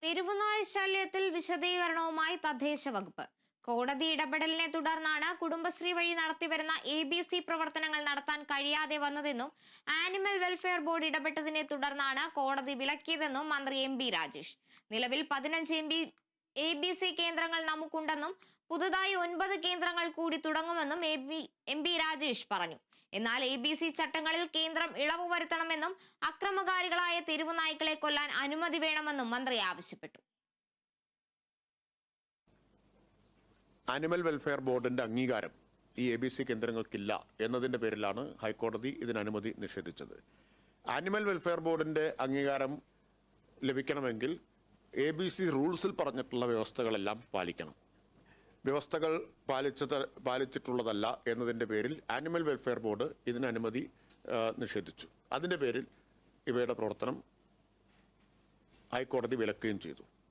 തെരുവുനായ ശല്യത്തിൽ വിശദീകരണവുമായി തദ്ദേശ വകുപ്പ്. കോടതി ഇടപെടലിനെ തുടർന്നാണ് കുടുംബശ്രീ വഴി നടത്തിവരുന്ന ABC പ്രവർത്തനങ്ങൾ നടത്താൻ കഴിയാതെ വന്നതെന്നും ആനിമൽ വെൽഫെയർ ബോർഡ് ഇടപെട്ടതിനെ തുടർന്നാണ് കോടതി വിലക്കിയതെന്നും മന്ത്രി MP രാജേഷ്. നിലവിൽ 15 ABC കേന്ദ്രങ്ങൾ നമുക്കുണ്ടെന്നും പുതുതായി 9 കേന്ദ്രങ്ങൾ കൂടി തുടങ്ങുമെന്നും MP രാജേഷ് പറഞ്ഞു. എന്നാൽ ABC ചട്ടങ്ങളിൽ കേന്ദ്രം ഇളവ് വരുത്തണമെന്നും അക്രമകാരികളായ തെരുവുനായ്ക്കളെ കൊല്ലാൻ അനുമതി വേണമെന്നും മന്ത്രി ആവശ്യപ്പെട്ടു. ആനിമൽ വെൽഫെയർ ബോർഡിന്റെ അംഗീകാരം ഈ ABC കേന്ദ്രങ്ങൾക്കില്ല എന്നതിന്റെ പേരിലാണ് ഹൈക്കോടതി ഇതിന് അനുമതി നിഷേധിച്ചത്. ആനിമൽ വെൽഫെയർ ബോർഡിന്റെ അംഗീകാരം ലഭിക്കണമെങ്കിൽ ABC റൂൾസിൽ പറഞ്ഞിട്ടുള്ള വ്യവസ്ഥകളെല്ലാം പാലിക്കണം. വ്യവസ്ഥകൾ പാലിച്ചിട്ടുള്ളതല്ല എന്നതിൻ്റെ പേരിൽ ആനിമൽ വെൽഫെയർ ബോർഡ് ഇതിന് അനുമതി നിഷേധിച്ചു. അതിൻ്റെ പേരിൽ ഇവയുടെ പ്രവർത്തനം ഹൈക്കോടതി വിലക്കുകയും ചെയ്തു.